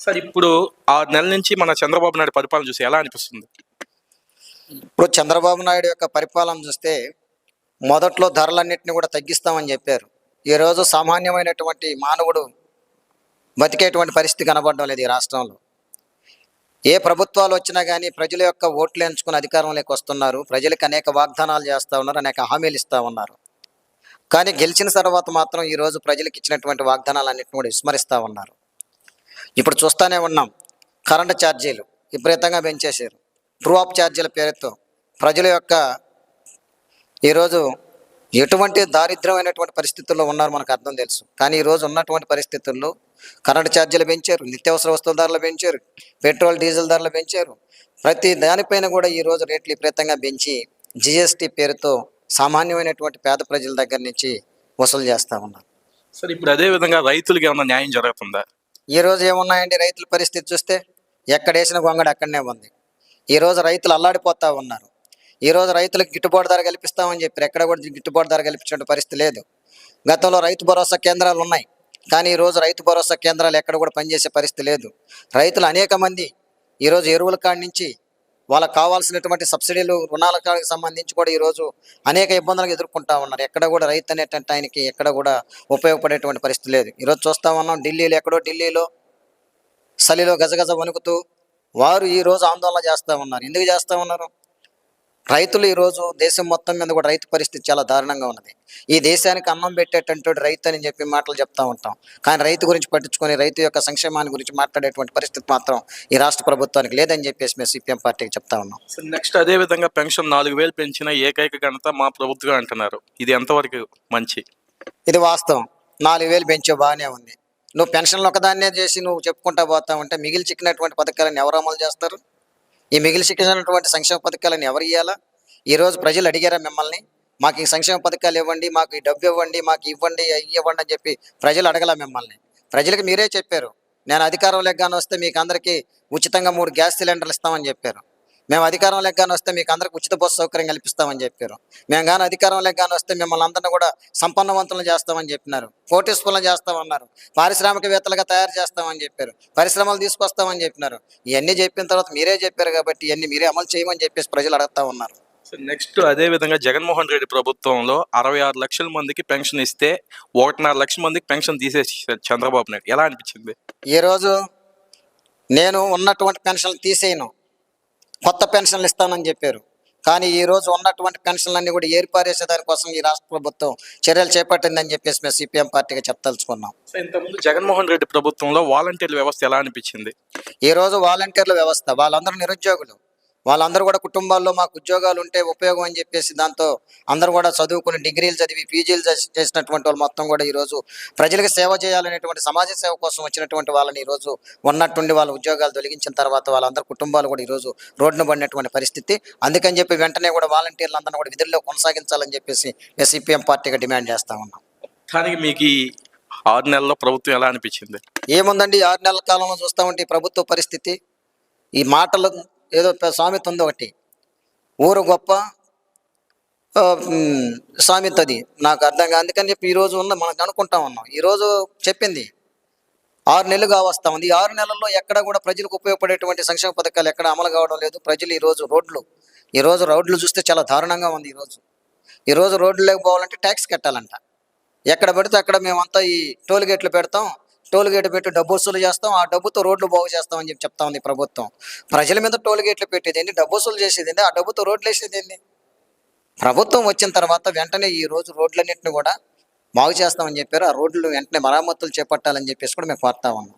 Sir ఇప్పుడు 6 నెలల నుంచి మన చంద్రబాబు నాయుడు పరిపాలన చూసి ఎలా అనిపిస్తుంది? ఇప్పుడు చంద్రబాబు నాయుడు యొక్క పరిపాలన చూస్తే మొదట్లో ధరలన్నింటినీ కూడా తగ్గిస్తామని చెప్పారు. ఈరోజు సామాన్యమైనటువంటి మానవుడు బతికేటువంటి పరిస్థితి కనబడడం లేదు ఈ రాష్ట్రంలో. ఏ ప్రభుత్వాలు వచ్చినా కానీ ప్రజల యొక్క ఓట్లు ఎంచుకుని అధికారంలోకి వస్తున్నారు. ప్రజలకు అనేక వాగ్దానాలు చేస్తూ ఉన్నారు, అనేక హామీలు ఇస్తూ ఉన్నారు. కానీ గెలిచిన తర్వాత మాత్రం ఈరోజు ప్రజలకు ఇచ్చినటువంటి వాగ్దానాలన్నింటినీ కూడా విస్మరిస్తూ ఉన్నారు. ఇప్పుడు చూస్తూనే ఉన్నాం, కరెంటు ఛార్జీలు విపరీతంగా పెంచేశారు. ట్రూ అప్ ఛార్జీల పేరుతో ప్రజల యొక్క ఈరోజు ఎటువంటి దారిద్ర్యమైనటువంటి పరిస్థితుల్లో ఉన్నారు మనకు అర్థం తెలుసు. కానీ ఈరోజు ఉన్నటువంటి పరిస్థితుల్లో కరెంటు ఛార్జీలు పెంచారు, నిత్యావసర వస్తువుల ధరలు పెంచారు, పెట్రోల్ డీజిల్ ధరలు పెంచారు. ప్రతి దానిపైన కూడా ఈరోజు రేట్లు విపరీతంగా పెంచి జిఎస్టీ పేరుతో సామాన్యమైనటువంటి పేద ప్రజల దగ్గర నుంచి వసూలు చేస్తూ ఉన్నారు. సార్ ఇప్పుడు అదే విధంగా రైతులకి ఏమన్నా న్యాయం జరుగుతుందా? ఈరోజు ఏమున్నాయండి, రైతుల పరిస్థితి చూస్తే ఎక్కడేసిన గొంగడు అక్కడనే ఉంది. ఈరోజు రైతులు అల్లాడిపోతూ ఉన్నారు. ఈరోజు రైతులకు గిట్టుబాటు ధర కల్పిస్తామని చెప్పారు, ఎక్కడ కూడా గిట్టుబాటు ధర కల్పించే పరిస్థితి లేదు. గతంలో రైతు భరోసా కేంద్రాలు ఉన్నాయి, కానీ ఈరోజు రైతు భరోసా కేంద్రాలు ఎక్కడ కూడా పనిచేసే పరిస్థితి లేదు. రైతులు అనేక మంది ఈరోజు ఎరువుల కాడి నుంచి వాళ్ళకు కావాల్సినటువంటి సబ్సిడీలు రుణాల కాడికి సంబంధించి కూడా ఈరోజు అనేక ఇబ్బందులకు ఎదుర్కొంటూ ఉన్నారు. ఎక్కడ కూడా రైతు అనేటువంటి ఆయనకి ఎక్కడ కూడా ఉపయోగపడేటువంటి పరిస్థితి లేదు. ఈరోజు చూస్తూ ఉన్నాం, ఢిల్లీలో చలిలో గజగజ వణుకుతూ వారు ఈరోజు ఆందోళన చేస్తూ ఉన్నారు. ఎందుకు చేస్తూ ఉన్నారు? రైతులు ఈరోజు దేశం మొత్తం మీద కూడా రైతు పరిస్థితి చాలా దారుణంగా ఉన్నది. ఈ దేశానికి అన్నం పెట్టేటటువంటి రైతు అని చెప్పి మాటలు చెప్తూ ఉంటాం, కానీ రైతు గురించి పట్టించుకొని రైతు యొక్క సంక్షేమాన్ని గురించి మాట్లాడేటువంటి పరిస్థితి మాత్రం ఈ రాష్ట్ర ప్రభుత్వానికి లేదని చెప్పేసి మేము సిపిఎం పార్టీకి చెప్తా ఉన్నాం. నెక్స్ట్ అదే విధంగా పెన్షన్ 4,000 పెంచిన ఏకైక ఘనత మా ప్రభుత్వం అంటున్నారు. ఇది ఎంతవరకు మంచి? ఇది వాస్తవం. 4,000 పెంచే బాగానే ఉంది. నువ్వు పెన్షన్లు ఒకదాన్నే చేసి నువ్వు చెప్పుకుంటా పోతా ఉంటే మిగిలి చిక్కినటువంటి పథకాలను ఎవరు అమలు చేస్తారు? ఈ మిగిలి చిక్కినటువంటి సంక్షేమ పథకాలను ఎవరు ఇవ్వాలా? ఈరోజు ప్రజలు అడిగారా మిమ్మల్ని, మాకు ఈ సంక్షేమ పథకాలు ఇవ్వండి, మాకు ఈ డబ్బు ఇవ్వండి, మాకు ఇవ్వండి ఇవ్వండి అని చెప్పి ప్రజలు అడగల మిమ్మల్ని. ప్రజలకు మీరే చెప్పారు, నేను అధికారంలోకి కానీ వస్తే మీకు అందరికీ ఉచితంగా 3 గ్యాస్ సిలిండర్లు ఇస్తామని చెప్పారు. మేము అధికారంలోకి కానీ వస్తే మీకు అందరికి ఉచిత బస్సు సౌకర్యం కల్పిస్తామని చెప్పారు. మేము కానీ అధికారంలోకి కానీ వస్తే మిమ్మల్ని అందరినీ కూడా సంపన్నవంతులను చేస్తామని చెప్పినారు, కోటీశ్వరులను చేస్తామన్నారు, పారిశ్రామికవేత్తలుగా తయారు చేస్తామని చెప్పారు, పరిశ్రమలు తీసుకొస్తామని చెప్పినారు. ఇవన్నీ చెప్పిన తర్వాత మీరే చెప్పారు కాబట్టి ఇవన్నీ మీరే అమలు చేయమని చెప్పేసి ప్రజలు అడుగుతా ఉన్నారు. నెక్స్ట్ అదే విధంగా జగన్మోహన్ రెడ్డి ప్రభుత్వంలో 66 లక్షల మందికి పెన్షన్ ఇస్తే 1.5 లక్షల మందికి పెన్షన్ తీసేసి చంద్రబాబు నాయుడు ఎలా అనిపించింది? ఈరోజు నేను ఉన్నటువంటి పెన్షన్లు తీసేయను, కొత్త పెన్షన్లు ఇస్తానని చెప్పారు. కానీ ఈరోజు ఉన్నటువంటి పెన్షన్లన్నీ కూడా ఏర్పారేసే దానికోసం ఈ రాష్ట్ర ప్రభుత్వం చర్యలు చేపట్టిందని చెప్పేసి మేము సిపిఎం పార్టీగా చెప్పదలుచుకున్నాం. ఇంతకుముందు జగన్మోహన్ రెడ్డి ప్రభుత్వంలో వాలంటీర్ల వ్యవస్థ ఎలా అనిపించింది? ఈరోజు వాలంటీర్ల వ్యవస్థ, వాళ్ళందరూ నిరుద్యోగులు, వాళ్ళందరూ కూడా కుటుంబాల్లో మాకు ఉద్యోగాలు ఉంటే ఉపయోగం అని చెప్పేసి దాంతో అందరూ కూడా చదువుకుని డిగ్రీలు చదివి పీజీలు చేసినటువంటి వాళ్ళు మొత్తం కూడా ఈరోజు ప్రజలకు సేవ చేయాలనేటువంటి సమాజ సేవ కోసం వచ్చినటువంటి వాళ్ళని ఈరోజు ఉన్నట్టుండి వాళ్ళ ఉద్యోగాలు తొలగించిన తర్వాత వాళ్ళందరూ కుటుంబాలు కూడా ఈరోజు రోడ్డును పడినటువంటి పరిస్థితి. అందుకని చెప్పి వెంటనే కూడా వాలంటీర్లు అందరినీ కూడా విధుల్లో కొనసాగించాలని చెప్పేసి సిపిఎం పార్టీగా డిమాండ్ చేస్తూ ఉన్నాం. కానీ మీకు ఈ 6 నెలల్లో ప్రభుత్వం ఎలా అనిపించింది? ఏముందండి, 6 నెలల కాలంలో చూస్తూ ఉంటే ప్రభుత్వ పరిస్థితి ఈ మాటలు ఏదో సామెత ఉంది ఒకటి, ఊరు గొప్ప సామెత, అది నాకు అర్థం కాదు. అందుకని చెప్పి ఈరోజు మనకు అనుకుంటా ఉన్నాం. ఈరోజు చెప్పింది 6 నెలలుగా వస్తూ ఉంది. ఈ 6 నెలల్లో ఎక్కడ కూడా ప్రజలకు ఉపయోగపడేటువంటి సంక్షేమ పథకాలు ఎక్కడ అమలు కావడం లేదు. ప్రజలు ఈరోజు రోడ్లు చూస్తే చాలా దారుణంగా ఉంది. ఈరోజు రోడ్లు పోవాలంటే ట్యాక్స్ కట్టాలంట. ఎక్కడ పడితే అక్కడ మేమంతా ఈ టోల్ గేట్లు పెడతాం, టోల్ గేట్లు పెట్టి డబ్బు వసూలు చేస్తాం, ఆ డబ్బుతో రోడ్లు బాగు చేస్తామని చెప్పి చెప్తా ఉంది ప్రభుత్వం. ప్రజల మీద టోల్ గేట్లు పెట్టేదేంటి, డబ్బు వసూలు చేసేదేంటి, ఆ డబ్బుతో రోడ్లు వేసేదేంటి? ప్రభుత్వం వచ్చిన తర్వాత వెంటనే ఈ రోజు రోడ్లన్నింటినీ కూడా బాగు చేస్తామని చెప్పారు. ఆ రోడ్లు వెంటనే మరమ్మతులు చేపట్టాలని చెప్పేసి కూడా మేము కోరుతా ఉన్నాం.